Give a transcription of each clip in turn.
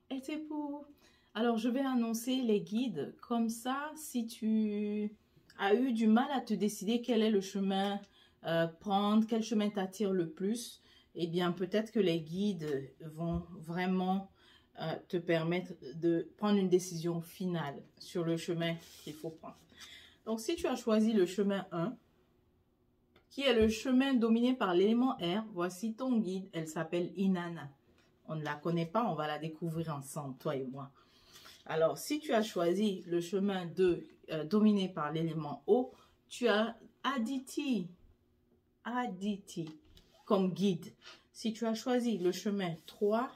était pour... Alors, je vais annoncer les guides. Comme ça, si tu as eu du mal à te décider quel est le chemin prendre, quel chemin t'attire le plus, eh bien, peut-être que les guides vont vraiment te permettre de prendre une décision finale sur le chemin qu'il faut prendre. Donc, si tu as choisi le chemin 1, qui est le chemin dominé par l'élément R, voici ton guide. Elle s'appelle Inanna. On ne la connaît pas, on va la découvrir ensemble, toi et moi. Alors, si tu as choisi le chemin 2 dominé par l'élément O, tu as Aditi comme guide. Si tu as choisi le chemin 3,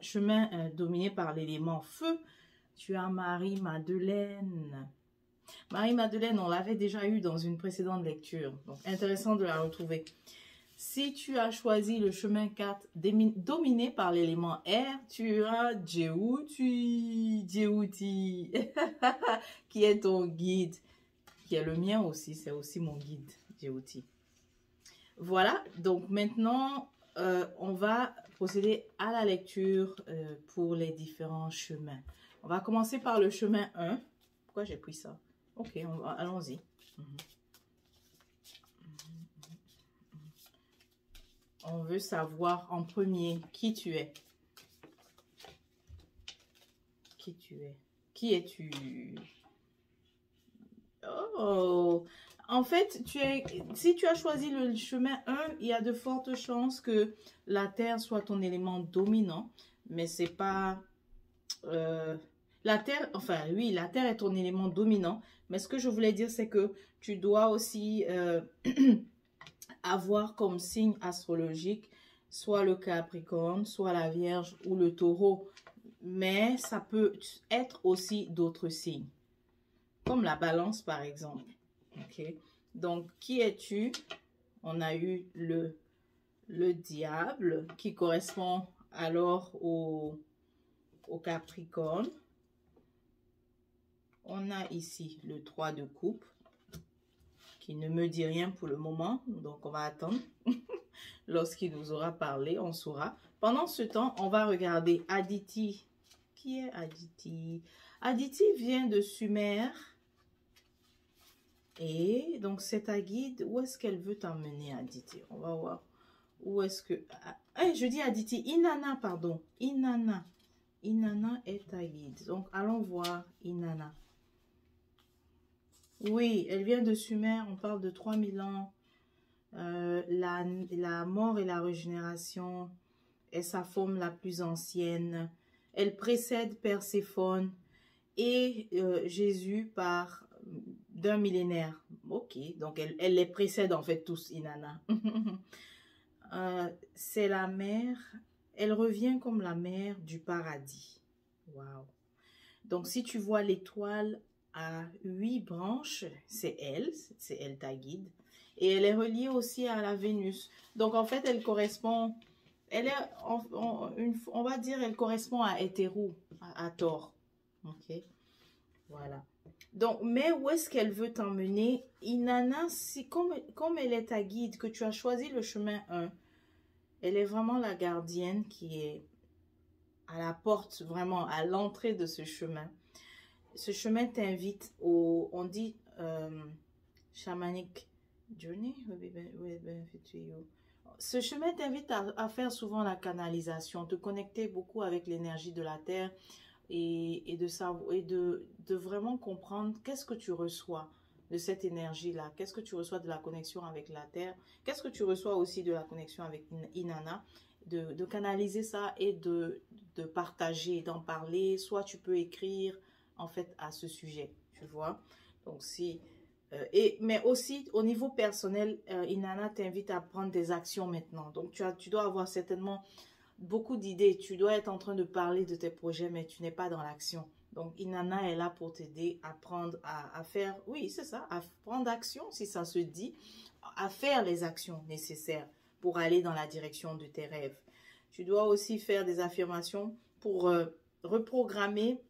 chemin dominé par l'élément Feu, tu as Marie-Madeleine. Marie-Madeleine, on l'avait déjà eu dans une précédente lecture, donc intéressant de la retrouver. Si tu as choisi le chemin 4 dominé par l'élément R, tu as Djewuti, qui est ton guide, qui est le mien aussi, c'est aussi mon guide, Djewuti. Voilà, donc maintenant, on va procéder à la lecture pour les différents chemins. On va commencer par le chemin 1. Pourquoi j'ai pris ça? Ok, allons-y. On veut savoir en premier qui tu es. Qui tu es? Qui es-tu? Oh! En fait, si tu as choisi le chemin 1, il y a de fortes chances que la Terre soit ton élément dominant. Mais c'est pas... la Terre, enfin oui, la Terre est ton élément dominant. Mais ce que je voulais dire, c'est que tu dois aussi... avoir comme signe astrologique soit le Capricorne, soit la Vierge ou le Taureau. Mais ça peut être aussi d'autres signes, comme la Balance par exemple. Okay. Donc, qui es-tu? On a eu le Diable qui correspond alors au Capricorne. On a ici le 3 de coupe, qui ne me dit rien pour le moment, donc on va attendre. Lorsqu'il nous aura parlé, on saura. Pendant ce temps, on va regarder Aditi. Qui est Aditi? Aditi vient de Sumer. Et donc, c'est ta guide. Où est-ce qu'elle veut t'emmener, Aditi? On va voir. Où est-ce que... Ah, je dis Aditi. Inanna, pardon. Inanna. Inanna est ta guide. Donc, allons voir Inanna. Oui, elle vient de Sumer, on parle de 3000 ans. La mort et la régénération est sa forme la plus ancienne. Elle précède Perséphone et Jésus par d'un millénaire. Ok, donc elle les précède en fait tous, Inanna. C'est la mère, elle revient comme la mère du paradis. Wow. Donc si tu vois l'étoile à 8 branches, c'est elle ta guide. Et elle est reliée aussi à la Vénus. Donc en fait, elle correspond, elle est, on va dire, elle correspond à Hétéro, à Thor. Ok, voilà. Donc, mais où est-ce qu'elle veut t'emmener? Inanna, si, comme elle est ta guide, que tu as choisi le chemin 1, elle est vraiment la gardienne qui est à la porte, vraiment à l'entrée de ce chemin. Ce chemin t'invite au, on dit, shamanic journey. Ce chemin t'invite à faire souvent la canalisation, te connecter beaucoup avec l'énergie de la terre et de savoir et de vraiment comprendre qu'est-ce que tu reçois de cette énergie-là, qu'est-ce que tu reçois de la connexion avec la terre, qu'est-ce que tu reçois aussi de la connexion avec Inanna, de canaliser ça et de partager, d'en parler. Soit tu peux écrire en fait à ce sujet, tu vois. Donc si mais aussi au niveau personnel, Inanna t'invite à prendre des actions maintenant. Donc tu dois avoir certainement beaucoup d'idées. Tu dois être en train de parler de tes projets, mais tu n'es pas dans l'action. Donc Inanna est là pour t'aider à prendre, à faire, oui c'est ça, à prendre action si ça se dit, à faire les actions nécessaires pour aller dans la direction de tes rêves. Tu dois aussi faire des affirmations pour reprogrammer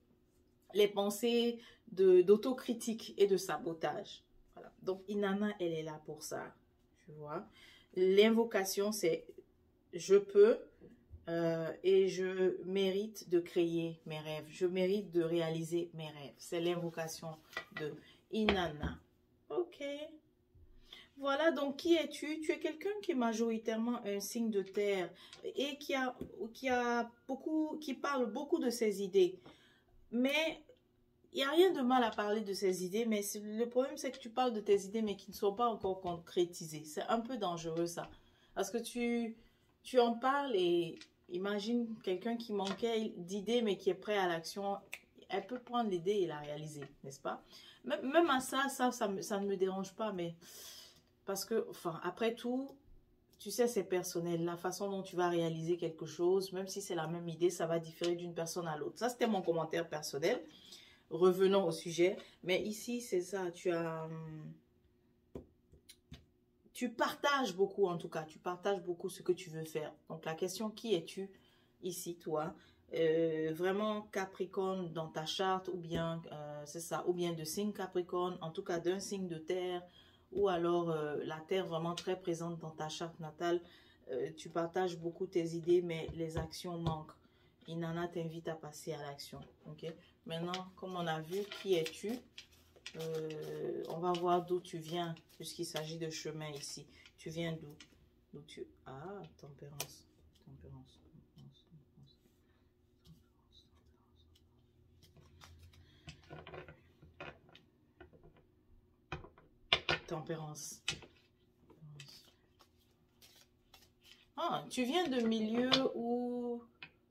les pensées d'autocritique et de sabotage. Voilà. Donc, Inanna, elle est là pour ça. Tu vois. L'invocation, c'est « je peux Et je mérite de créer mes rêves. Je mérite de réaliser mes rêves. C'est l'invocation de Inanna. Ok. Voilà, donc qui es-tu? Tu es quelqu'un qui est majoritairement un signe de terre et qui parle beaucoup de ses idées. Mais il n'y a rien de mal à parler de ses idées, mais le problème c'est que tu parles de tes idées mais qui ne sont pas encore concrétisées. C'est un peu dangereux ça. Parce que tu en parles et imagine quelqu'un qui manquait d'idées mais qui est prêt à l'action. Elle peut prendre l'idée et la réaliser, n'est-ce pas? Même à ça ne me dérange pas, mais parce que, enfin, après tout, tu sais, c'est personnel. La façon dont tu vas réaliser quelque chose, même si c'est la même idée, ça va différer d'une personne à l'autre. Ça, c'était mon commentaire personnel. Revenons au sujet. Mais ici, c'est ça. Tu partages beaucoup, en tout cas. Tu partages beaucoup ce que tu veux faire. Donc, la question, qui es-tu ici, toi? Vraiment Capricorne dans ta charte, ou bien, c'est ça, ou bien de signe Capricorne, en tout cas d'un signe de terre, ou alors la terre vraiment très présente dans ta charte natale. Tu partages beaucoup tes idées, mais les actions manquent. Inanna t'invite à passer à l'action. Ok. Maintenant, comme on a vu, qui es-tu? On va voir d'où tu viens, puisqu'il s'agit de chemin ici. Tu viens d'où? Ah, tempérance. Tempérance. Tempérance. Ah, tu viens de milieux où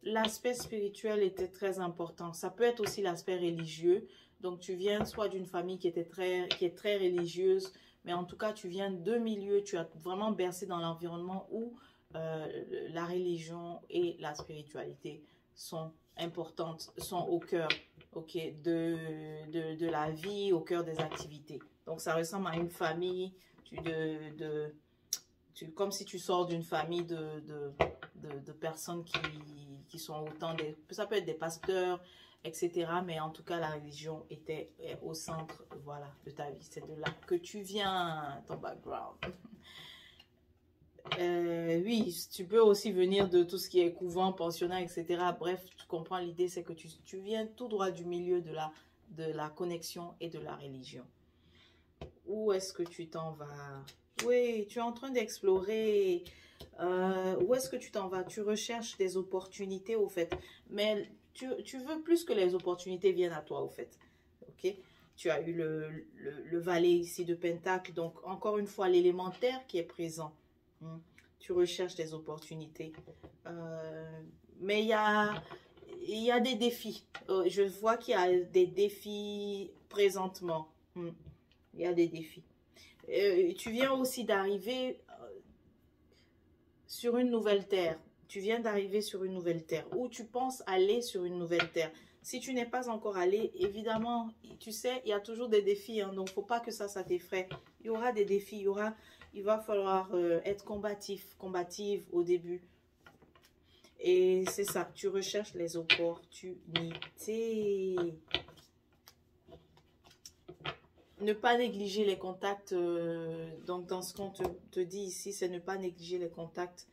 l'aspect spirituel était très important. Ça peut être aussi l'aspect religieux. Donc, tu viens soit d'une famille qui est très religieuse, mais en tout cas, tu viens de milieux, tu as vraiment bercé dans l'environnement où la religion et la spiritualité sont importantes, sont au cœur, ok, de la vie, au cœur des activités. Donc, ça ressemble à une famille comme si tu sors d'une famille de personnes qui sont autant des... Ça peut être des pasteurs, etc. Mais en tout cas, la religion est au centre, voilà, de ta vie. C'est de là que tu viens, ton background. Oui, tu peux aussi venir de tout ce qui est couvent, pensionnat, etc. Bref, tu comprends l'idée, c'est que tu viens tout droit du milieu de la connexion et de la religion. Où est-ce que tu t'en vas? Oui, tu es en train d'explorer. Où est-ce que tu t'en vas? Tu recherches des opportunités, au fait. Mais tu veux plus que les opportunités viennent à toi, au fait. Ok? Tu as eu le valet ici de Pentacle. Donc, encore une fois, l'élémentaire qui est présent. Tu recherches des opportunités. Mais il y a des défis. Je vois qu'il y a des défis présentement. Il y a des défis. Tu viens aussi d'arriver sur une nouvelle terre. Tu viens d'arriver sur une nouvelle terre ou tu penses aller sur une nouvelle terre. Si tu n'es pas encore allé, évidemment, tu sais, il y a toujours des défis. Hein, donc, il ne faut pas que ça t'effraie. Il y aura des défis. Il va falloir être combative au début. Et c'est ça, tu recherches les opportunités. Ne pas négliger les contacts. Donc, dans ce qu'on te dit ici, c'est ne pas négliger les contacts.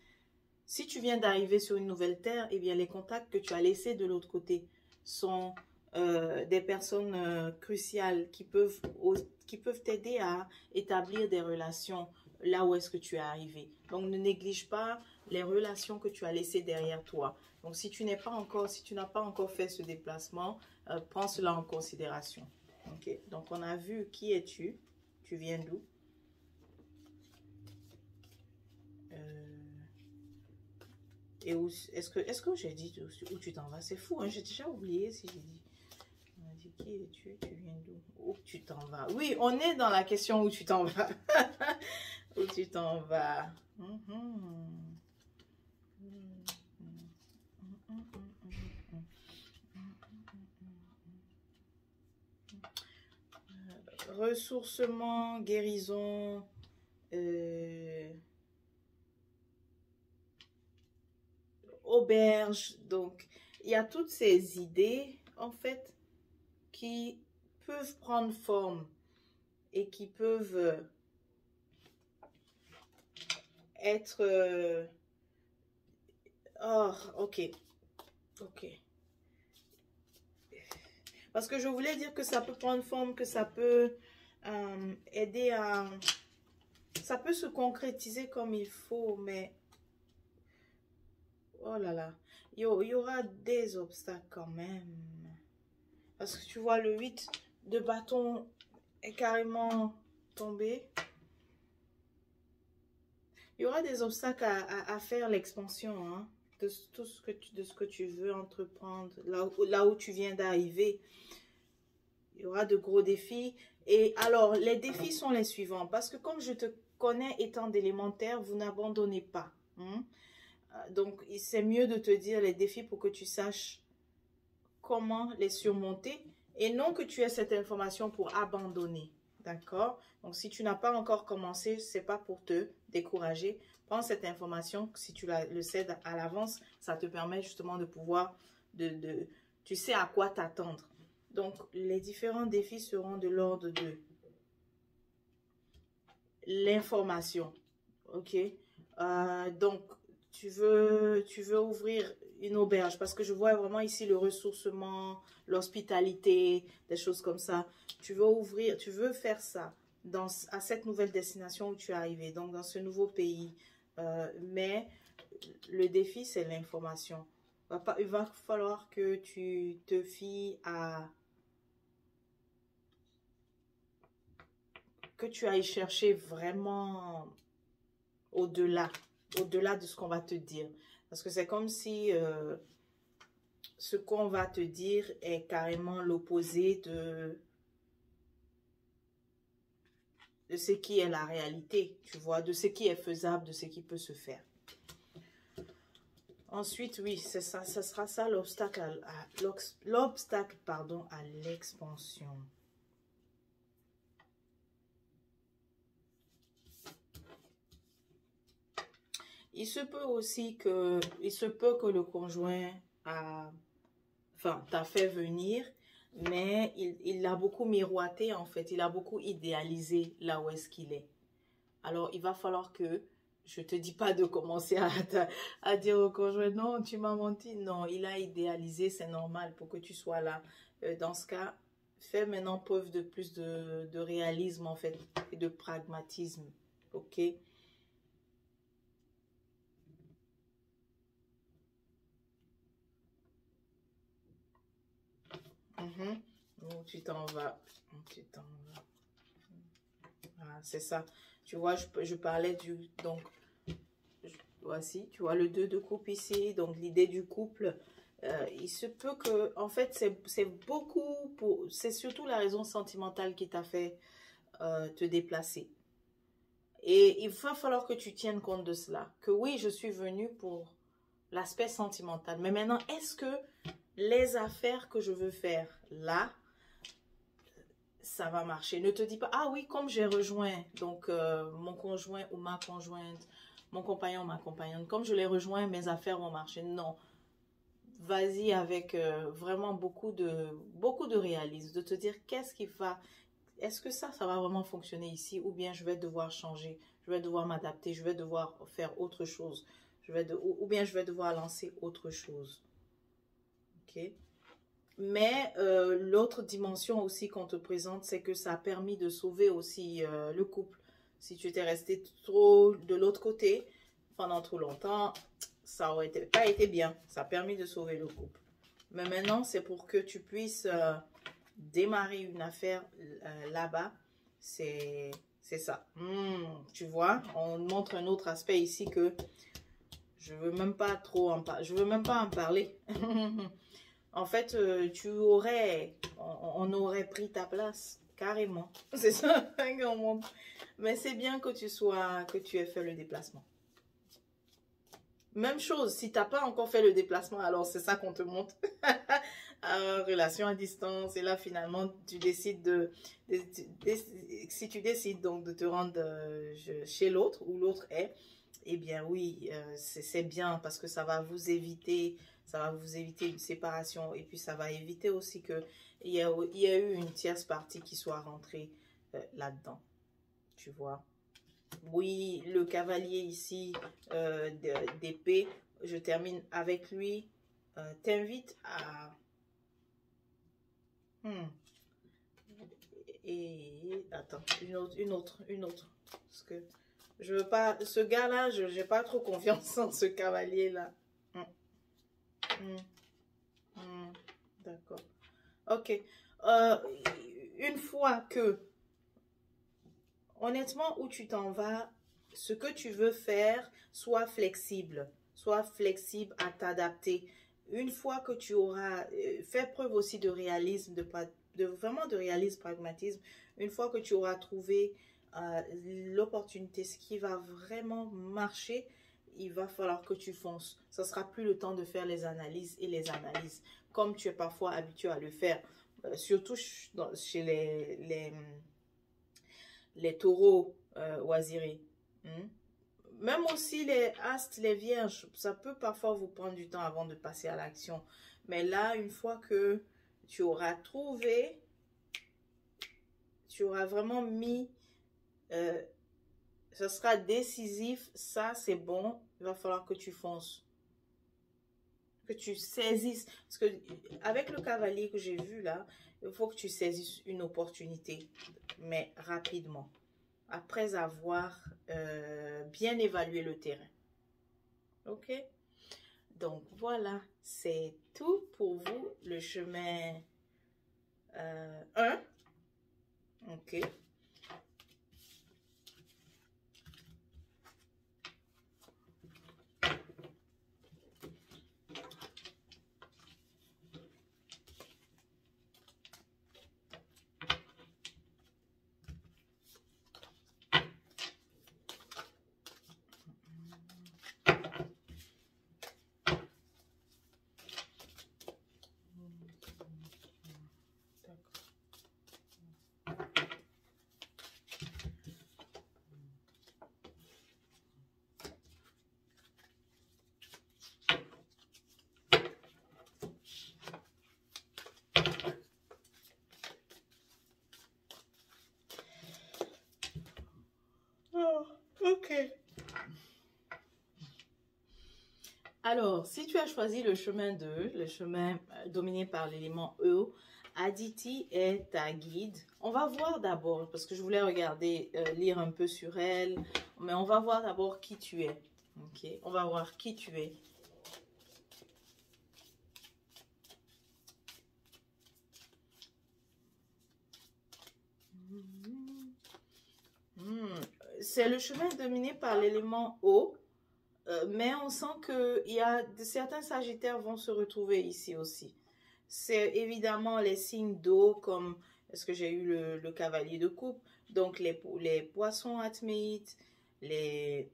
Si tu viens d'arriver sur une nouvelle terre, eh bien, les contacts que tu as laissés de l'autre côté sont des personnes cruciales qui peuvent t'aider à établir des relations là où est-ce que tu es arrivé. Donc, ne néglige pas les relations que tu as laissées derrière toi. Donc, si tu n'as pas encore fait ce déplacement, prends cela en considération. Ok, donc on a vu qui es-tu, tu viens d'où, et où est-ce que j'ai dit où tu t'en vas? C'est fou, hein, j'ai déjà oublié si j'ai dit. On a dit qui es-tu, tu viens d'où, où tu t'en vas. Oui, on est dans la question où tu t'en vas. Où tu t'en vas. Ressourcement, guérison, auberge. Donc, il y a toutes ces idées, en fait, qui peuvent prendre forme et qui peuvent être Oh, ok. Ok. Parce que je voulais dire que ça peut prendre forme, que ça peut aider à... Ça peut se concrétiser comme il faut, mais... Oh là là. Il y aura des obstacles quand même. Parce que tu vois, le 8 de bâton est carrément tombé. Il y aura des obstacles à faire l'expansion, hein, de tout ce que tu veux entreprendre, là où tu viens d'arriver. Il y aura de gros défis. Et alors, les défis sont les suivants. Parce que comme je te connais étant d'élémentaire, vous n'abandonnez pas. Hein. Donc, c'est mieux de te dire les défis pour que tu saches comment les surmonter. Et non que tu aies cette information pour abandonner. D'accord? Donc, si tu n'as pas encore commencé, ce n'est pas pour te décourager. Prends cette information. Si tu le sais à l'avance, ça te permet justement de pouvoir, tu sais à quoi t'attendre. Donc, les différents défis seront de l'ordre de l'information. OK? Donc, tu veux ouvrir une auberge parce que je vois vraiment ici le ressourcement, l'hospitalité, des choses comme ça. Tu veux faire ça à cette nouvelle destination où tu es arrivé, donc dans ce nouveau pays. Mais le défi, c'est l'information. Il va falloir que tu te fies à... que tu ailles chercher vraiment au-delà de ce qu'on va te dire. Parce que c'est comme si ce qu'on va te dire est carrément l'opposé de ce qui est la réalité, tu vois, de ce qui est faisable, de ce qui peut se faire. Ensuite, oui, c'est ça, ce sera ça l'obstacle à l'expansion. Il se peut aussi que le conjoint t'a fait venir, mais il l'a beaucoup miroité en fait, il a beaucoup idéalisé là où est-ce qu'il est. Alors, il va falloir que, je te dis pas de commencer à dire au conjoint, non, tu m'as menti. Non, il a idéalisé, c'est normal pour que tu sois là. Dans ce cas, fais maintenant preuve de plus de réalisme en fait, et de pragmatisme, ok? Où tu t'en vas. Tu t'en vas. Ah, c'est ça. Tu vois, je parlais donc, voici, tu vois le 2 de coupe ici. Donc, l'idée du couple, il se peut que, en fait, c'est surtout la raison sentimentale qui t'a fait te déplacer. Et il va falloir que tu tiennes compte de cela. Que oui, je suis venue pour l'aspect sentimental. Mais maintenant, est-ce que les affaires que je veux faire là, ça va marcher? Ne te dis pas, ah oui, comme j'ai rejoint donc mon conjoint ou ma conjointe, mon compagnon ou ma compagnonne, comme je les rejoins, mes affaires vont marcher. Non. Vas-y avec vraiment beaucoup de réalisme, de te dire qu'est-ce qui va, est-ce que ça va vraiment fonctionner ici ou bien je vais devoir changer, je vais devoir m'adapter, je vais devoir faire autre chose, ou bien je vais devoir lancer autre chose. Ok? Mais l'autre dimension aussi qu'on te présente, c'est que ça a permis de sauver aussi le couple. Si tu étais resté trop de l'autre côté pendant trop longtemps, ça aurait pas été bien. Ça a permis de sauver le couple. Mais maintenant, c'est pour que tu puisses démarrer une affaire là-bas. C'est ça. Tu vois, on montre un autre aspect ici que je veux même pas trop en parler. Je veux même pas en parler. En fait, on aurait pris ta place, carrément. C'est ça qu'on montre. Mais c'est bien que tu aies fait le déplacement. Même chose, si tu n'as pas encore fait le déplacement, alors c'est ça qu'on te montre. Relation à distance. Et là, finalement, tu décides si tu décides donc de te rendre chez l'autre, où l'autre est, eh bien oui, c'est bien parce que ça va vous éviter une séparation et puis ça va éviter aussi qu'il y a eu une tierce partie qui soit rentrée là-dedans, tu vois. Oui, le cavalier ici d'épée je termine avec lui, t'invite à... Et attends, une autre. Parce que je veux pas, ce gars-là, je n'ai pas trop confiance en ce cavalier-là. D'accord. Ok. Une fois que, honnêtement, où tu t'en vas, ce que tu veux faire, sois flexible. Sois flexible à t'adapter. Une fois que tu auras fait preuve aussi de réalisme, vraiment de réalisme, pragmatisme, une fois que tu auras trouvé l'opportunité, ce qui va vraiment marcher, il va falloir que tu fonces. Ce ne sera plus le temps de faire les analyses et les analyses, comme tu es parfois habitué à le faire, surtout chez les taureaux oisirés. Même aussi les astes, les vierges, ça peut parfois vous prendre du temps avant de passer à l'action. Mais là, une fois que tu auras trouvé, tu auras vraiment mis, ce sera décisif, ça c'est bon, il va falloir que tu fonces. Que tu saisisses. Parce que avec le cavalier que j'ai vu là, il faut que tu saisisses une opportunité, mais rapidement. Après avoir bien évalué le terrain. Ok? Donc voilà, c'est tout pour vous, le chemin 1. Ok. Oh, ok. Alors, si tu as choisi le chemin 2, le chemin dominé par l'élément E, Aditi est ta guide. On va voir d'abord, parce que je voulais regarder, lire un peu sur elle, mais on va voir d'abord qui tu es. Ok, on va voir qui tu es. C'est le chemin dominé par l'élément eau, mais on sent que certains sagittaires vont se retrouver ici aussi. C'est évidemment les signes d'eau, comme est-ce que j'ai eu le cavalier de coupe, donc les poissons atméites, les...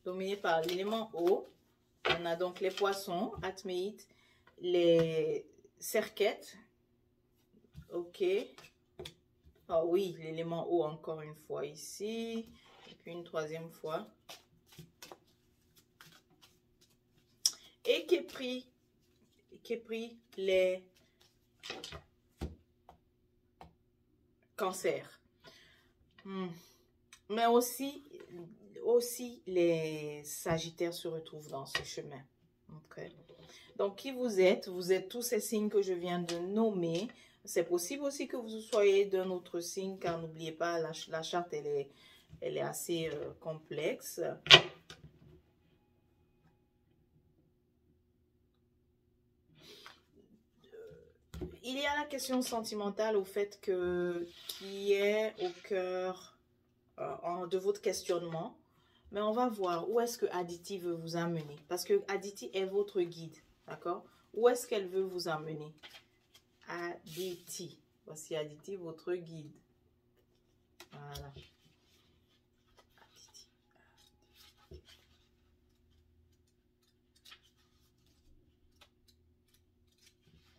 dominés par l'élément eau. On a donc les poissons atméites, les cerquettes. Ok. Ah oui, l'élément eau encore une fois ici. Et puis une troisième fois. Et qui est pris les cancers. Mais aussi les sagittaires se retrouvent dans ce chemin. Okay. Donc, qui vous êtes? Vous êtes tous ces signes que je viens de nommer. C'est possible aussi que vous soyez d'un autre signe, car n'oubliez pas, la charte, elle est assez complexe. Il y a la question sentimentale au fait qui est au cœur de votre questionnement. Mais on va voir où est-ce que Aditi veut vous amener. Parce que Aditi est votre guide. D'accord? Où est-ce qu'elle veut vous amener? Aditi. Voici Aditi, votre guide. Voilà.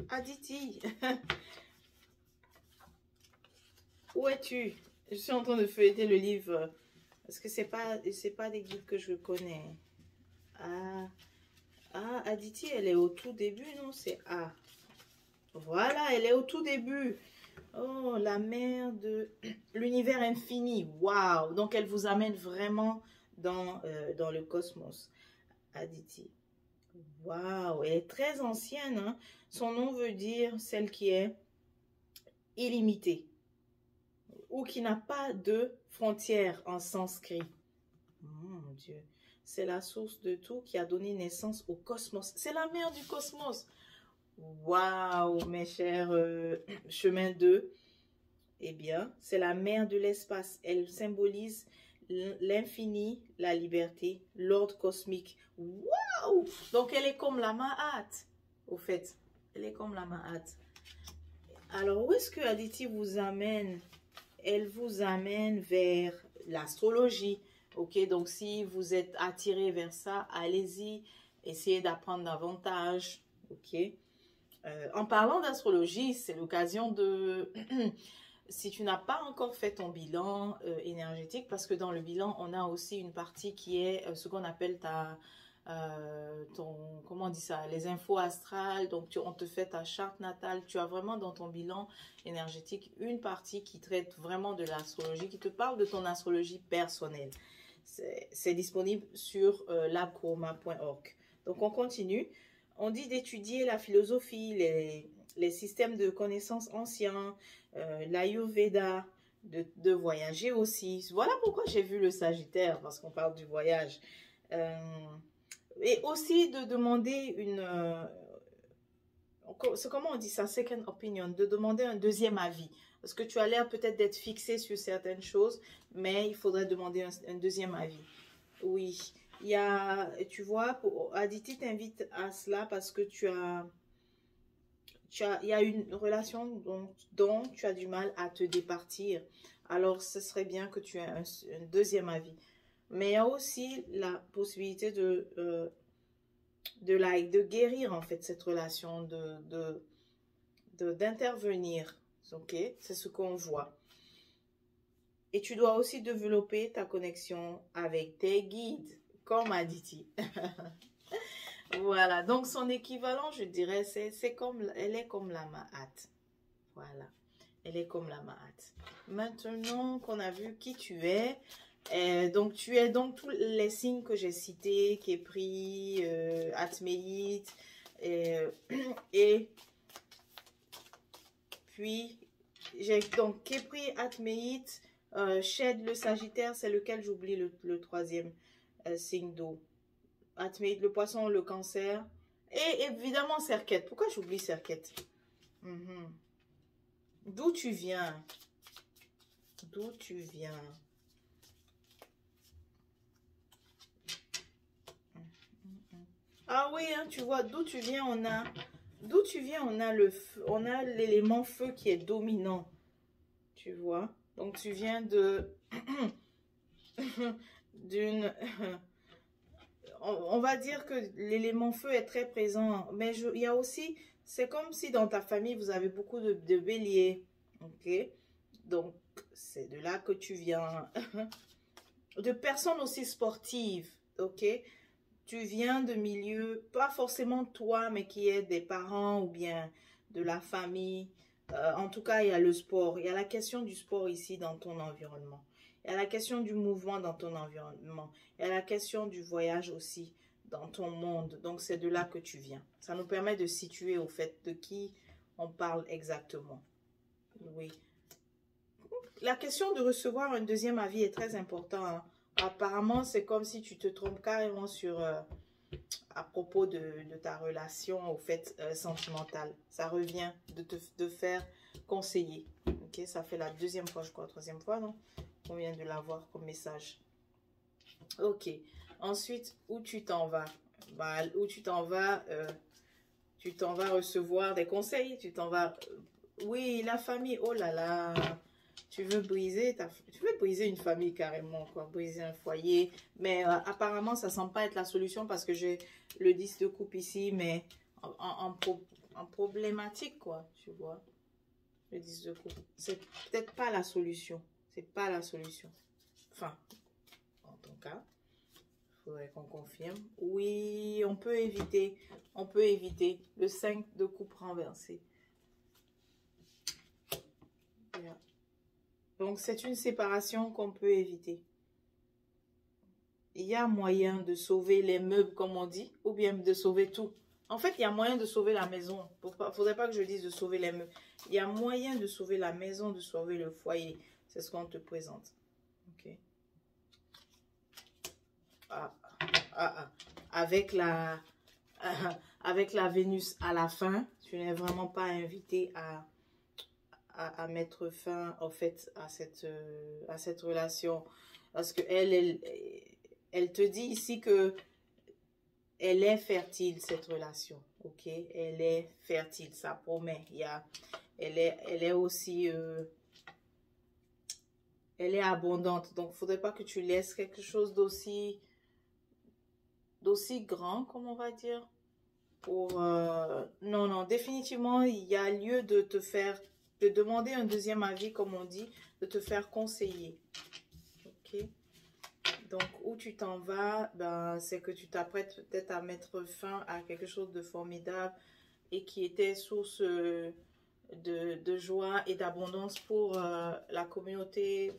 Aditi. Où es-tu? Je suis en train de feuilleter le livre. Parce que c'est pas des guides que je connais. Aditi, elle est au tout début, non? C'est A. Voilà, elle est au tout début. Oh, la mère de l'univers infini. Waouh! Donc, elle vous amène vraiment dans le cosmos. Aditi. Waouh! Elle est très ancienne, hein? Son nom veut dire celle qui est illimitée ou qui n'a pas de frontières en sanskrit. Mon Dieu. C'est la source de tout qui a donné naissance au cosmos. C'est la mère du cosmos. Waouh, mes chers chemin 2. Eh bien, c'est la mère de l'espace. Elle symbolise l'infini, la liberté, l'ordre cosmique. Waouh! Donc, elle est comme la Mahat, au fait. Elle est comme la Mahat. Alors, où est-ce que Aditi vous amène? Elle vous amène vers l'astrologie. Ok, donc si vous êtes attiré vers ça, allez-y, essayez d'apprendre davantage. Ok. En parlant d'astrologie, c'est l'occasion de... Si tu n'as pas encore fait ton bilan énergétique, parce que dans le bilan, on a aussi une partie qui est ce qu'on appelle comment on dit ça, les infos astrales. Donc, on te fait ta charte natale. Tu as vraiment dans ton bilan énergétique une partie qui traite vraiment de l'astrologie, qui te parle de ton astrologie personnelle. C'est disponible sur labchroma.org. Donc, on continue. On dit d'étudier la philosophie, les systèmes de connaissances anciens, l'Ayurveda, de voyager aussi. Voilà pourquoi j'ai vu le Sagittaire, parce qu'on parle du voyage. Et aussi de demander c'est comment on dit ça, second opinion, de demander un deuxième avis. Parce que tu as l'air peut-être d'être fixé sur certaines choses, mais il faudrait demander un deuxième avis. Oui, il y a, tu vois, Aditi t'invite à cela parce que il y a une relation dont tu as du mal à te départir. Alors, ce serait bien que tu aies un deuxième avis. Mais il y a aussi la possibilité de guérir, en fait, cette relation, d'intervenir. Ok? C'est ce qu'on voit. Et tu dois aussi développer ta connexion avec tes guides, comme Aditi. Voilà, donc son équivalent, je dirais, elle est comme la Mahat. Voilà, elle est comme la Mahat. Maintenant qu'on a vu qui tu es, donc tu es donc tous les signes que j'ai cités, Képri, Atméite, et puis j'ai donc Képri, Atméite, Shed, le Sagittaire, c'est lequel j'oublie le troisième signe d'eau. Atméide, le poisson, le cancer. Et évidemment, Serquette. Pourquoi j'oublie Serquette? D'où tu viens? D'où tu viens? Ah oui, hein, tu vois, d'où tu viens, on a... D'où tu viens, on a l'élément feu qui est dominant. Tu vois? Donc, tu viens d'une... On va dire que l'élément feu est très présent, mais il y a aussi, c'est comme si dans ta famille, vous avez beaucoup de béliers, ok? Donc, c'est de là que tu viens. De personnes aussi sportives, ok? Tu viens de milieux, pas forcément toi, mais qui est des parents ou bien de la famille. En tout cas, il y a le sport. Il y a la question du sport ici dans ton environnement. Il y a la question du mouvement dans ton environnement. Il y a la question du voyage aussi dans ton monde. Donc, c'est de là que tu viens. Ça nous permet de situer au fait de qui on parle exactement. Oui. La question de recevoir un deuxième avis est très importante, hein. Apparemment, c'est comme si tu te trompes carrément sur... à propos de ta relation au fait sentimentale. Ça revient de faire conseiller. Ok, ça fait la deuxième fois, je crois, troisième fois, non? On vient de l'avoir comme message. Ok. Ensuite, où tu t'en vas? Bah, où tu t'en vas recevoir des conseils. Tu t'en vas... oui, la famille, oh là là. Tu veux briser une famille carrément, quoi, briser un foyer. Mais apparemment, ça ne semble pas être la solution parce que j'ai le 10 de coupe ici, mais en problématique, quoi, tu vois. Le 10 de coupe. C'est peut-être pas la solution. C'est pas la solution. Enfin, en tout cas, il faudrait qu'on confirme. Oui, on peut éviter. On peut éviter le 5 de coupe renversé. Donc, c'est une séparation qu'on peut éviter. Il y a moyen de sauver les meubles, comme on dit, ou bien de sauver tout. En fait, il y a moyen de sauver la maison. Il ne faudrait pas que je dise de sauver les meubles. Il y a moyen de sauver la maison, de sauver le foyer. C'est ce qu'on te présente. Ok. Ah, ah, ah. Avec la, avec la Vénus à la fin, tu n'es vraiment pas invité à mettre fin, en fait, à cette relation. Parce que elle te dit ici que elle est fertile, cette relation. Ok? Elle est fertile, ça promet. Elle est aussi... elle est abondante. Donc, il ne faudrait pas que tu laisses quelque chose d'aussi grand, comme on va dire. Non, non, définitivement, il y a lieu de demander un deuxième avis, comme on dit, de te faire conseiller. Ok? Donc, où tu t'en vas, ben, c'est que tu t'apprêtes peut-être à mettre fin à quelque chose de formidable et qui était source de joie et d'abondance pour la communauté,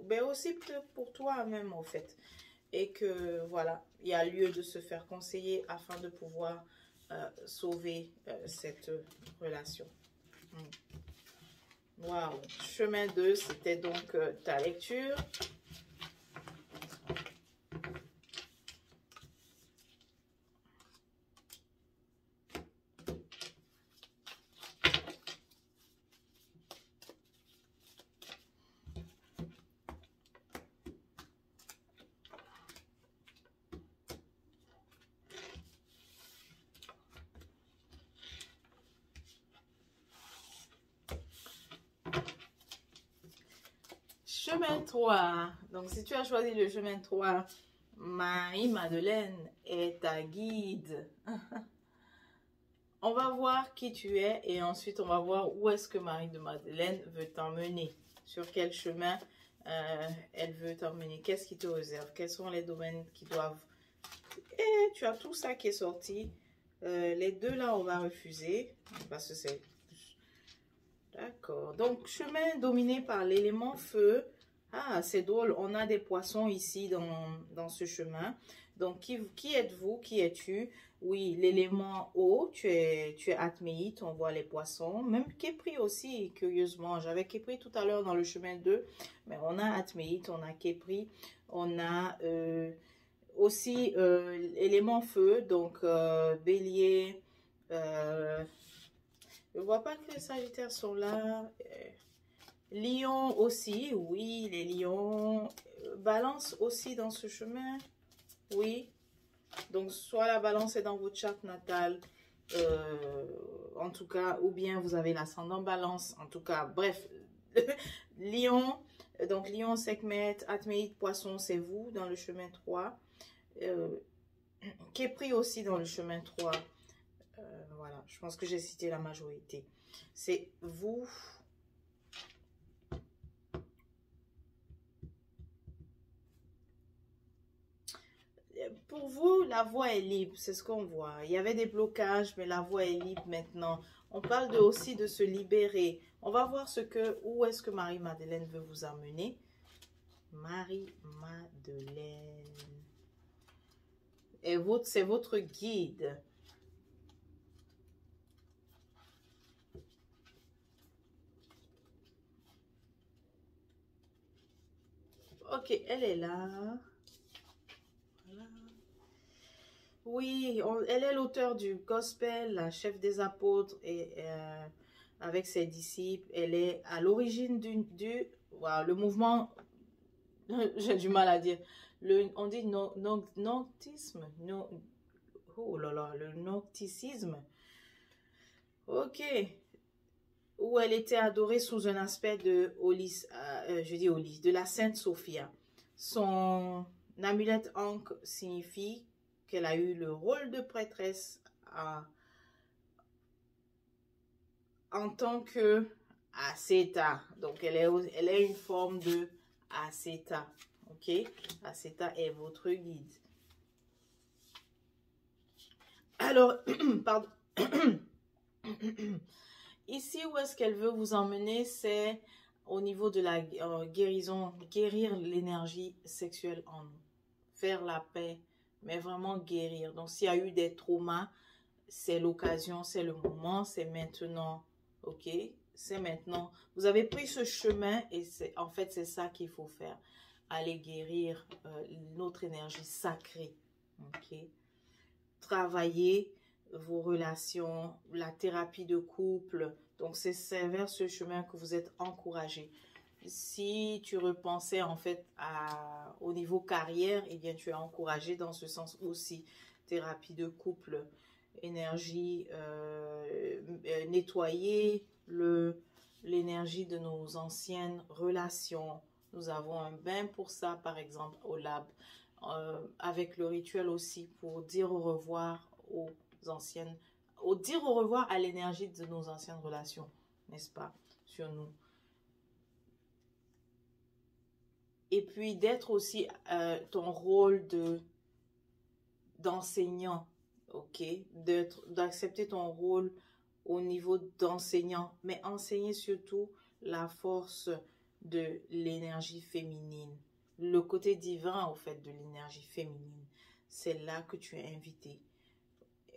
mais aussi pour toi-même, en fait. Et que, voilà, il y a lieu de se faire conseiller afin de pouvoir sauver cette relation. Waouh! Chemin 2, c'était donc ta lecture. Chemin 3. Donc, si tu as choisi le chemin 3, Marie-Madeleine est ta guide. On va voir qui tu es et ensuite on va voir où est-ce que Marie-Madeleine veut t'emmener. Sur quel chemin elle veut t'emmener. Qu'est-ce qui te réserve? Quels sont les domaines qui doivent... Et tu as tout ça qui est sorti. Les deux là, on va refuser. Parce que c'est... D'accord. Donc, chemin dominé par l'élément feu. Ah, c'est drôle. On a des poissons ici dans ce chemin. Donc, qui êtes-vous? Qui es-tu? Oui, l'élément eau, tu es Atméite, on voit les poissons. Même Képri aussi, curieusement. J'avais Képri tout à l'heure dans le chemin 2. Mais on a Atméite, on a Képri. On a aussi élément feu. Donc, bélier. Je ne vois pas que les Sagittaires sont là. Lion aussi, oui, les lions. Balance aussi dans ce chemin, oui. Donc, soit la balance est dans votre charte natale, en tout cas, ou bien vous avez l'ascendant balance, en tout cas, bref. Lion, donc Lion, Sekhmet, Atméide, Poisson, c'est vous dans le chemin 3. Képri aussi dans le chemin 3. Voilà, je pense que j'ai cité la majorité. C'est vous. Pour vous, la voie est libre, c'est ce qu'on voit. Il y avait des blocages, mais la voie est libre maintenant. On parle aussi de se libérer. On va voir où est-ce que Marie-Madeleine veut vous amener. Marie-Madeleine. Et c'est votre guide. Ok, elle est là. Voilà. Oui, elle est l'auteur du gospel, la chef des apôtres, et avec ses disciples. Elle est à l'origine wow, le mouvement, j'ai du mal à dire, on dit noctisme, oh là là, le nocticisme. Ok. Où elle était adorée sous un aspect de de la Sainte Sophia. Son amulette ankh signifie qu'elle a eu le rôle de prêtresse en tant que Ascéta. Donc, elle est une forme de Ascéta. Ok? Ascéta est votre guide. Alors, pardon. Ici, où est-ce qu'elle veut vous emmener? C'est au niveau de la guérison, guérir l'énergie sexuelle en nous, faire la paix, mais vraiment guérir. Donc, s'il y a eu des traumas, c'est l'occasion, c'est le moment, c'est maintenant, ok? C'est maintenant. Vous avez pris ce chemin et en fait, c'est ça qu'il faut faire. Aller guérir notre énergie sacrée, ok? Travailler vos relations, la thérapie de couple. Donc, c'est vers ce chemin que vous êtes encouragé. Si tu repensais en fait au niveau carrière, eh bien, tu es encouragé dans ce sens aussi. Thérapie de couple, énergie, nettoyer l'énergie de nos anciennes relations. Nous avons un bain pour ça, par exemple, au lab, avec le rituel aussi pour dire au revoir aux anciennes, dire au revoir à l'énergie de nos anciennes relations, n'est-ce pas, sur nous. Et puis d'être aussi ton rôle d'enseignant, ok, d'accepter ton rôle au niveau d'enseignant, mais enseigner surtout la force de l'énergie féminine, le côté divin au fait de l'énergie féminine. C'est là que tu es invité.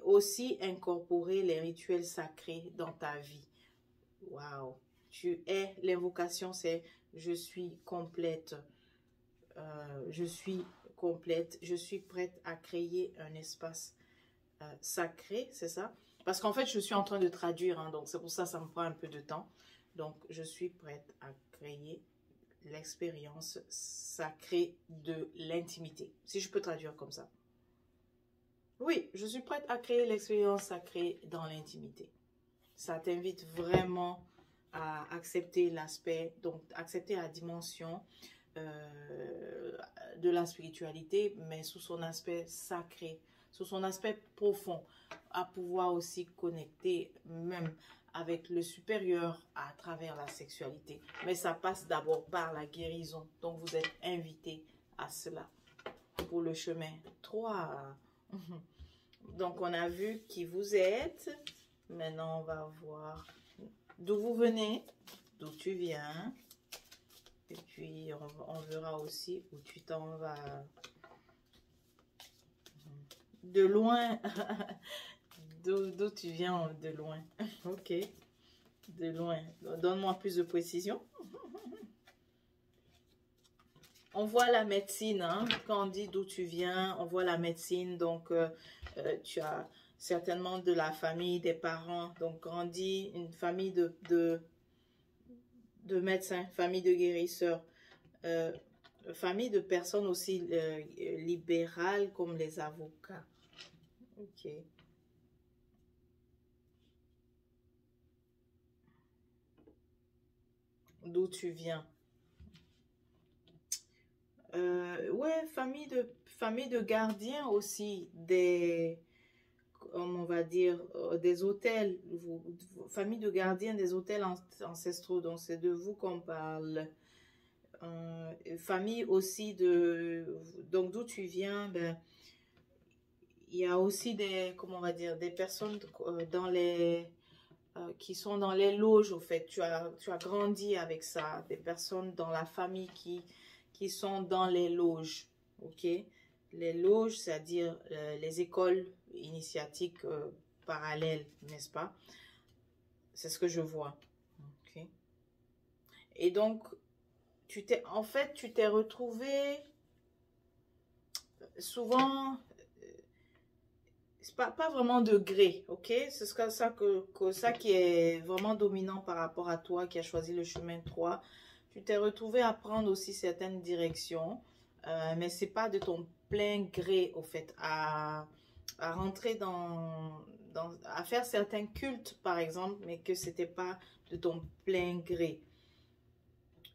Aussi incorporer les rituels sacrés dans ta vie. Waouh, tu es, l'invocation c'est je suis complète. Je suis complète, je suis prête à créer un espace sacré, c'est ça? Parce qu'en fait, je suis en train de traduire, hein, donc c'est pour ça que ça me prend un peu de temps. Donc, je suis prête à créer l'expérience sacrée de l'intimité, si je peux traduire comme ça. Oui, je suis prête à créer l'expérience sacrée dans l'intimité. Ça t'invite vraiment à accepter l'aspect, donc accepter la dimension de la spiritualité, mais sous son aspect sacré, sous son aspect profond, à pouvoir aussi connecter même avec le supérieur à travers la sexualité. Mais ça passe d'abord par la guérison. Donc vous êtes invité à cela pour le chemin 3. Donc on a vu qui vous êtes. Maintenant on va voir d'où vous venez, d'où tu viens. Et puis, on verra aussi où tu t'en vas. De loin. D'où tu viens de loin. Ok. De loin. Donne-moi plus de précision. On voit la médecine. Hein? Quand on dit d'où tu viens, on voit la médecine. Donc, tu as certainement de la famille, des parents. Donc, grandi, une famille de médecins, famille de guérisseurs. Famille de personnes aussi libérales comme les avocats. Ok. D'où tu viens? Ouais, famille de gardiens aussi, on va dire, des hôtels, famille de gardiens des hôtels ancestraux. Donc, c'est de vous qu'on parle. Famille aussi donc d'où tu viens, ben, il y a aussi comment on va dire, des personnes qui sont dans les loges, au fait. Tu as grandi avec ça, des personnes dans la famille qui sont dans les loges, ok? Les loges, c'est-à-dire les écoles initiatiques parallèles, n'est-ce pas? C'est ce que je vois, ok? Et donc, tu t'es retrouvé souvent, c'est pas vraiment de gré, ok? C'est ça qui est vraiment dominant par rapport à toi qui as choisi le chemin 3. Tu t'es retrouvé à prendre aussi certaines directions, mais c'est pas de ton plein gré, au fait, à rentrer à faire certains cultes, par exemple, mais que c'était pas de ton plein gré.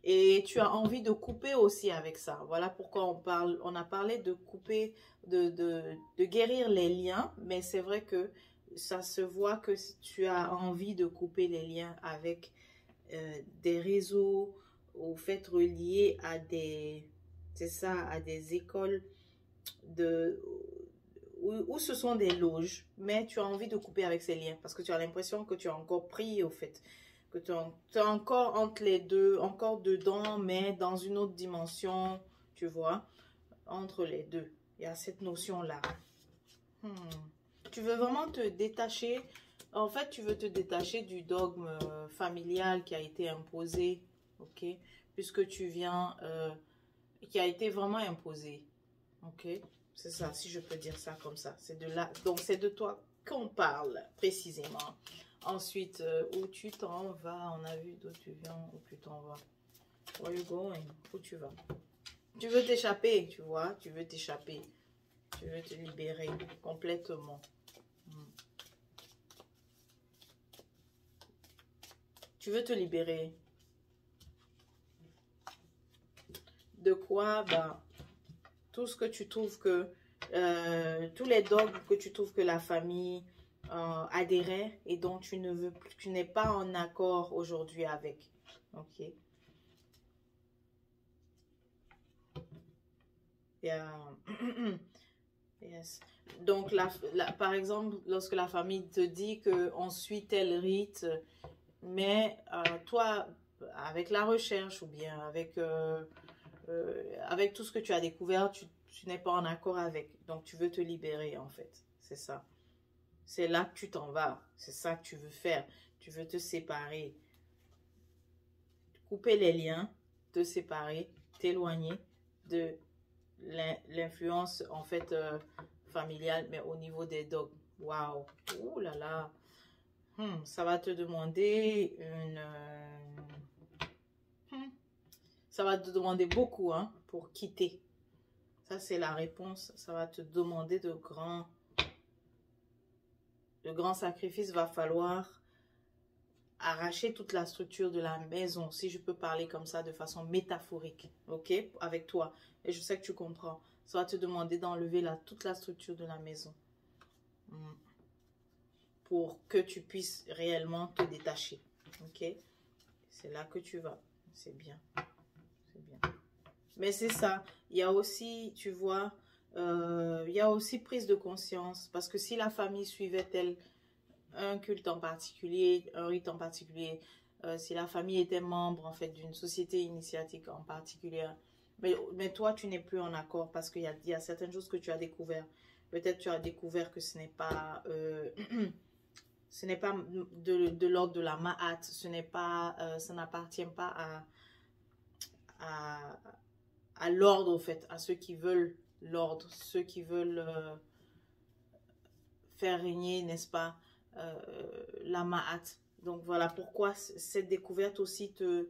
Et tu as envie de couper aussi avec ça. Voilà pourquoi on a parlé de couper, de guérir les liens, mais c'est vrai que ça se voit que tu as envie de couper les liens avec des réseaux, au fait reliés à à des écoles où ce sont des loges, mais tu as envie de couper avec ces liens parce que tu as l'impression que tu as encore pris, au fait, que tu es encore entre les deux, encore dedans, mais dans une autre dimension, tu vois, entre les deux. Il y a cette notion-là. Tu veux vraiment te détacher. En fait, tu veux te détacher du dogme familial qui a été imposé, ok? Puisque tu viens, qui a été vraiment imposé, ok? C'est ça, si je peux dire ça comme ça. C'est de là, donc c'est de toi qu'on parle précisément. Ensuite, où tu t'en vas? On a vu d'où tu viens, où tu t'en vas. Where you going? Où tu vas? Tu veux t'échapper, tu vois? Tu veux t'échapper. Tu veux te libérer complètement. Tu veux te libérer. De quoi? Ben, tout ce que tu trouves que, tous les dogmes que tu trouves que la famille adhérait et dont tu ne veux plus, tu n'es pas en accord aujourd'hui avec. Ok. Yeah. Yes. Donc, par exemple, lorsque la famille te dit qu'on suit tel rite, mais toi, avec la recherche ou bien avec tout ce que tu as découvert, tu n'es pas en accord avec. Donc, tu veux te libérer, en fait. C'est ça. C'est là que tu t'en vas. C'est ça que tu veux faire. Tu veux te séparer. Couper les liens, te séparer, t'éloigner de l'influence, en fait, familiale, mais au niveau des dogmes. Waouh! Ouh là là! Ça va te demander ça va te demander beaucoup, hein, pour quitter. Ça, c'est la réponse. Ça va te demander de grands sacrifices. Va falloir arracher toute la structure de la maison, si je peux parler comme ça de façon métaphorique, ok, avec toi. Et je sais que tu comprends. Ça va te demander d'enlever toute la structure de la maison. Pour que tu puisses réellement te détacher. Ok? C'est là que tu vas. C'est bien. C'est bien. Mais c'est ça. Il y a aussi, tu vois, il y a aussi prise de conscience. Parce que si la famille suivait un culte en particulier, un rite en particulier, si la famille était membre, en fait, d'une société initiatique en particulier, mais toi, tu n'es plus en accord parce qu'il y a certaines choses que tu as découvert. Peut-être tu as découvert que ce n'est pas... ce n'est pas de l'ordre de la Ma'at, ce n'est pas, ça n'appartient pas à l'ordre, en fait, à ceux qui veulent l'ordre, ceux qui veulent faire régner, n'est-ce pas, la Ma'at. Donc voilà pourquoi cette découverte aussi te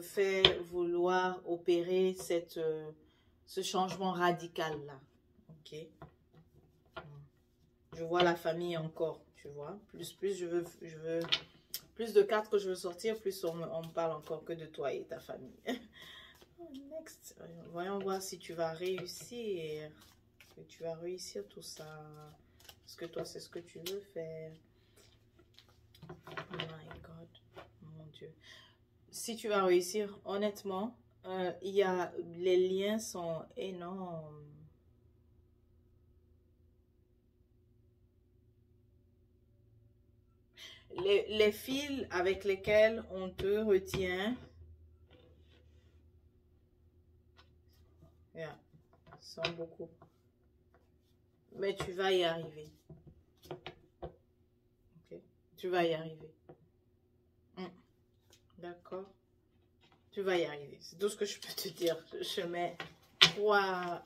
fait vouloir opérer ce changement radical-là. Ok? Je vois la famille encore, tu vois. Plus je veux plus de cartes que je veux sortir, plus on me parle encore que de toi et ta famille. Next. Voyons voir si tu vas réussir. Que tu vas réussir tout ça. Parce que toi, c'est ce que tu veux faire. Oh my God. Mon Dieu. Si tu vas réussir, honnêtement, les liens sont énormes. Les fils avec lesquels on te retient, yeah, sont beaucoup. Mais tu vas y arriver. Okay? Tu vas y arriver. D'accord? Tu vas y arriver. C'est tout ce que je peux te dire. Je mets 3.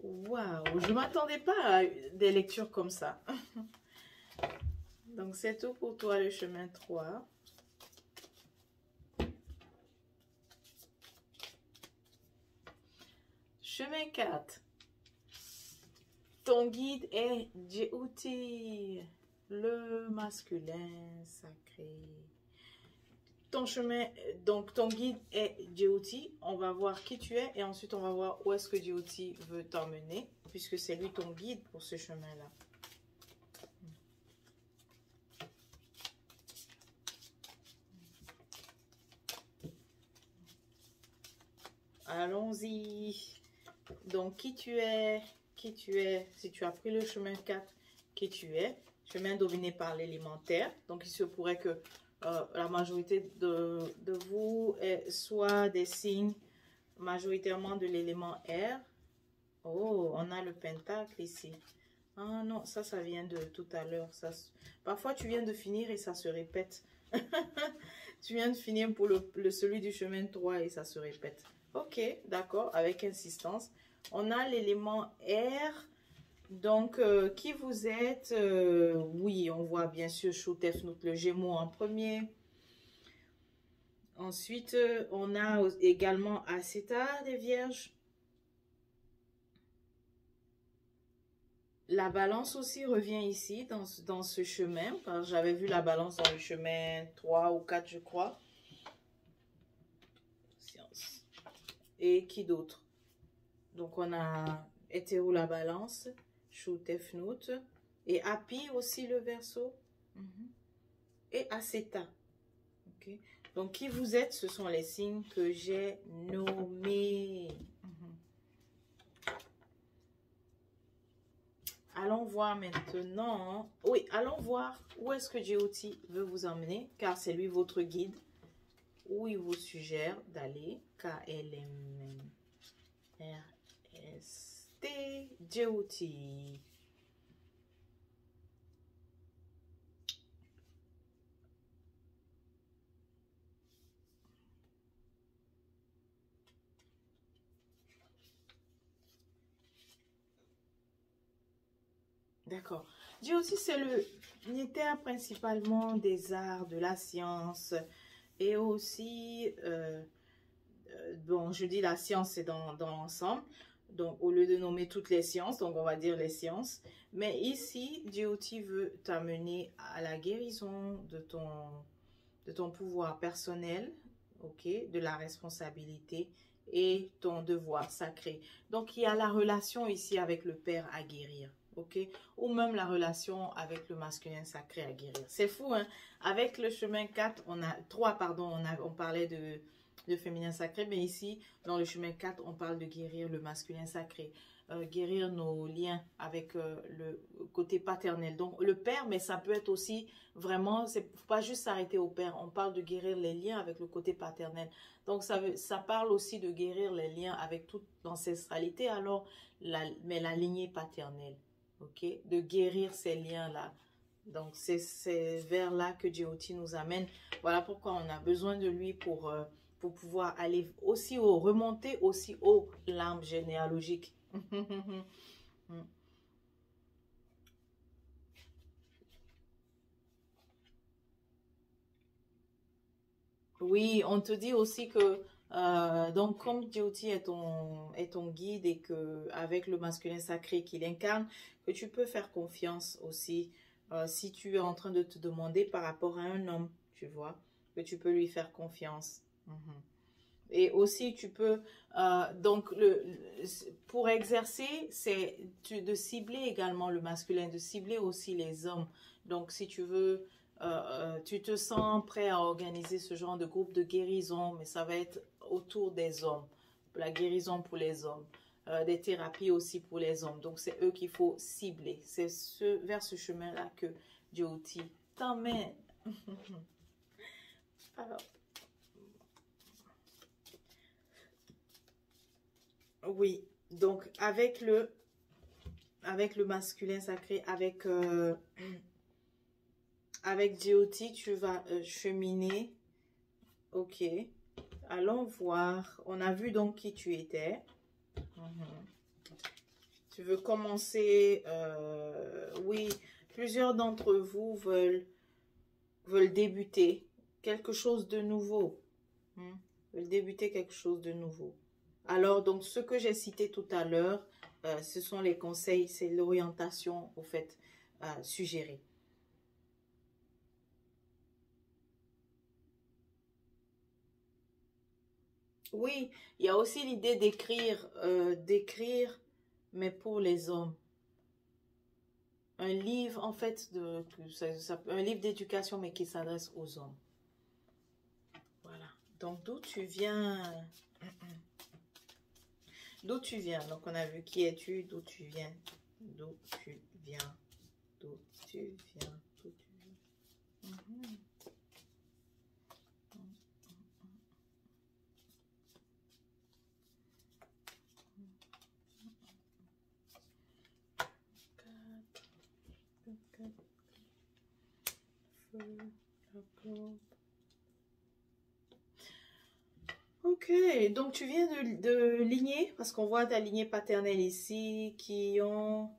Waouh! Je ne m'attendais pas à des lectures comme ça. Donc, c'est tout pour toi, le chemin 3. Chemin 4. Ton guide est Djéouti, le masculin sacré. Ton chemin, donc ton guide est Djéouti. On va voir qui tu es et ensuite on va voir où est-ce que Djéouti veut t'emmener, puisque c'est lui ton guide pour ce chemin-là. Allons-y. Donc, qui tu es, si tu as pris le chemin 4, qui tu es, chemin dominé par l'élémentaire. Donc, il se pourrait que la majorité de vous soit des signes majoritairement de l'élément air. Oh, on a le pentacle ici. Ah non, ça vient de tout à l'heure. Parfois, tu viens de finir et ça se répète. Tu viens de finir pour celui du chemin 3 et ça se répète. Ok, d'accord, avec insistance. On a l'élément air. Donc, qui vous êtes? Oui, on voit bien sûr Choutefnout, le Gémeaux en premier. Ensuite, on a également Acéta des Vierges. La balance aussi revient ici, dans ce chemin. J'avais vu la balance dans le chemin 3 ou 4, je crois. Science. Et qui d'autre? Donc, on a Hétéro la balance, Choutefnout. Et Happy aussi le Verseau. Et Acéta. Okay. Donc, qui vous êtes? Ce sont les signes que j'ai nommés. Allons voir maintenant. Oui, allons voir où est-ce que GOT veut vous emmener, car c'est lui votre guide. Où il vous suggère d'aller. KLMRST GOT. D'accord. GOT, c'est l'unitaire principalement des arts, de la science et aussi, bon, je dis la science, c'est dans l'ensemble. Donc, au lieu de nommer toutes les sciences, donc on va dire les sciences. Mais ici, GOT veut t'amener à la guérison de ton pouvoir personnel, ok, de la responsabilité et ton devoir sacré. Donc, il y a la relation ici avec le Père à guérir. Ok, ou même la relation avec le masculin sacré à guérir. C'est fou, hein? Avec le chemin 4, 3, pardon, on parlait de féminin sacré, mais ici, dans le chemin 4, on parle de guérir le masculin sacré, guérir nos liens avec le côté paternel. Donc, le père, mais ça peut être aussi vraiment, c'est pas juste s'arrêter au père, on parle de guérir les liens avec le côté paternel. Donc, ça parle aussi de guérir les liens avec toute l'ancestralité, alors, mais la lignée paternelle. Ok, de guérir ces liens-là. Donc, c'est vers là que GOT nous amène. Voilà pourquoi on a besoin de lui pour pouvoir aller aussi haut, remonter aussi haut l'arbre généalogique. Oui, on te dit aussi que donc comme GOT est ton guide et que avec le masculin sacré qu'il incarne, que tu peux faire confiance aussi si tu es en train de te demander par rapport à un homme, tu vois, que tu peux lui faire confiance. Et aussi tu peux donc pour exercer, c'est de cibler également le masculin, de cibler aussi les hommes. Donc si tu veux tu te sens prêt à organiser ce genre de groupe de guérison, mais ça va être autour des hommes, la guérison pour les hommes, des thérapies aussi pour les hommes. Donc, c'est eux qu'il faut cibler. C'est vers ce chemin-là que GOT t'emmène. Alors, oui, donc avec le masculin sacré, avec GOT, tu vas cheminer. Ok. Allons voir. On a vu donc qui tu étais. Tu veux commencer. Oui, plusieurs d'entre vous veulent débuter quelque chose de nouveau. Veulent débuter quelque chose de nouveau. Alors, donc, ce que j'ai cité tout à l'heure, ce sont les conseils, c'est l'orientation, au fait, suggérée. Oui, il y a aussi l'idée d'écrire, mais pour les hommes. Un livre, en fait, un livre d'éducation, mais qui s'adresse aux hommes. Voilà. Donc, d'où tu viens? D'où tu viens? Donc, on a vu qui es-tu, d'où tu viens, d'où tu viens, d'où tu viens, d'où tu viens. Mhm. Ok, donc tu viens de lignée, parce qu'on voit ta lignée paternelle ici, qui ont,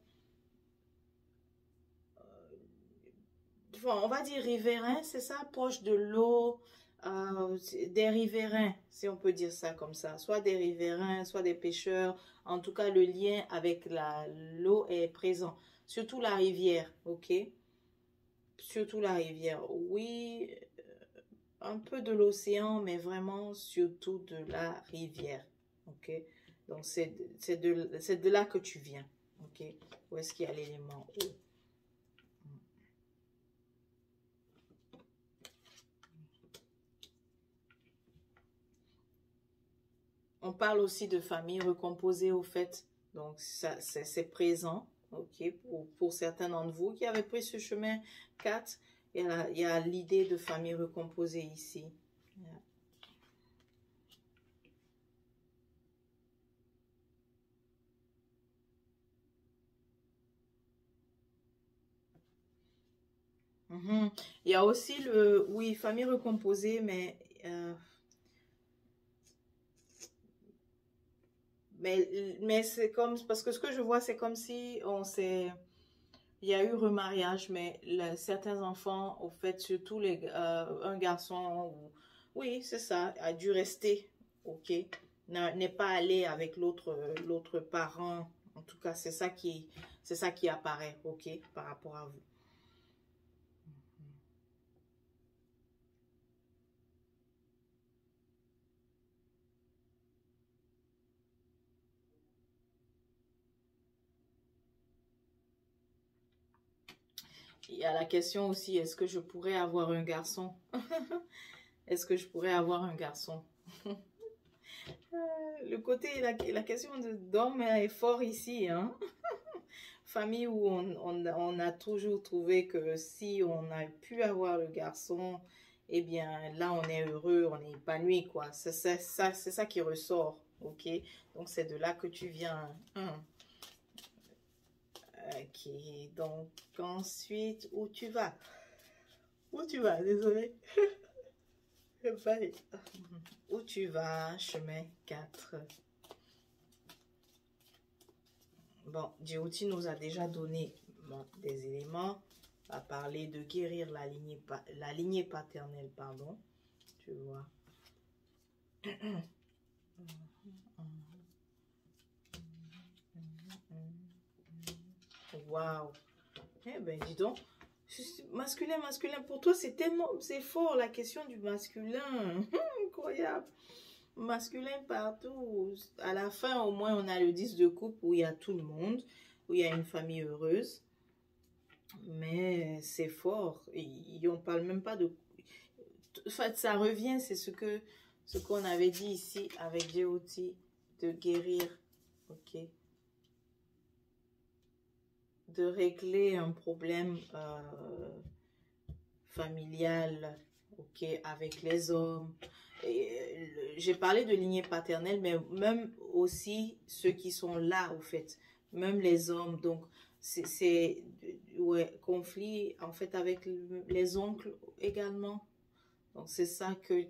bon, on va dire riverains, c'est ça, proche de l'eau, des riverains, si on peut dire ça comme ça, soit des riverains, soit des pêcheurs, en tout cas le lien avec l'eau est présent, surtout la rivière, ok? Surtout la rivière, oui, un peu de l'océan, mais vraiment surtout de la rivière. Ok? Donc, c'est de là que tu viens. Ok? Où est-ce qu'il y a l'élément eau? On parle aussi de famille recomposée, au fait. Donc, ça, c'est présent. Ok? Pour certains d'entre vous qui avaient pris ce chemin 4, il y a l'idée de famille recomposée ici. Mhm. Il y a aussi oui, famille recomposée, mais c'est comme, parce que ce que je vois, c'est comme si il y a eu remariage, mais certains enfants, au fait, surtout un garçon, oui, c'est ça, a dû rester, ok, n'est pas allé avec l'autre parent. En tout cas, c'est ça qui apparaît, ok, par rapport à vous. Il y a la question aussi, est-ce que je pourrais avoir un garçon? Est-ce que je pourrais avoir un garçon? Le côté, la question d'homme est fort ici, hein? Famille où on a toujours trouvé que si on a pu avoir le garçon, eh bien là on est heureux, on est épanoui, quoi. C'est ça qui ressort, ok? Donc c'est de là que tu viens. Ok, donc ensuite, où tu vas? Où tu vas, désolé. Bye. Où tu vas, chemin 4. Bon, Djibouti nous a déjà donné des éléments à parler de guérir la lignée paternelle, pardon. Tu vois. Waouh. Eh ben, dis donc. Masculin, masculin, pour toi, c'est fort la question du masculin. Incroyable. Masculin partout. À la fin, au moins, on a le 10 de coupe où il y a tout le monde, où il y a une famille heureuse. Mais c'est fort. Et on parle même pas de... En fait, ça revient, c'est ce qu'on avait dit ici avec Djibouti, de guérir, ok, de régler un problème familial, ok, avec les hommes. J'ai parlé de lignée paternelle, mais même aussi ceux qui sont là, au fait, même les hommes. Donc, ouais, conflit, en fait, avec les oncles également. Donc, c'est ça que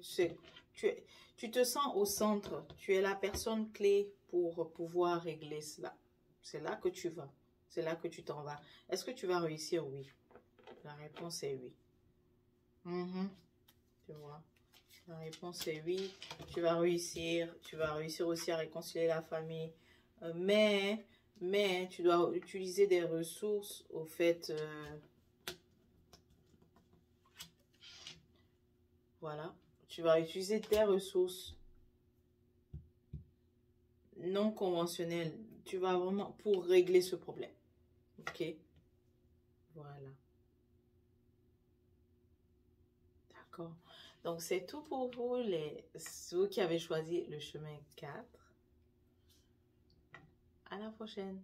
tu, tu te sens au centre. Tu es la personne clé pour pouvoir régler cela. C'est là que tu vas. C'est là que tu t'en vas. Est-ce que tu vas réussir? Oui. La réponse est oui. Mhm. Tu vois. La réponse est oui. Tu vas réussir. Tu vas réussir aussi à réconcilier la famille. Mais tu dois utiliser des ressources, au fait. Voilà. Tu vas utiliser tes ressources non conventionnelles. Tu vas vraiment pour régler ce problème. Ok? Voilà. D'accord. Donc, c'est tout pour vous, ceux qui avez choisi le chemin 4. À la prochaine.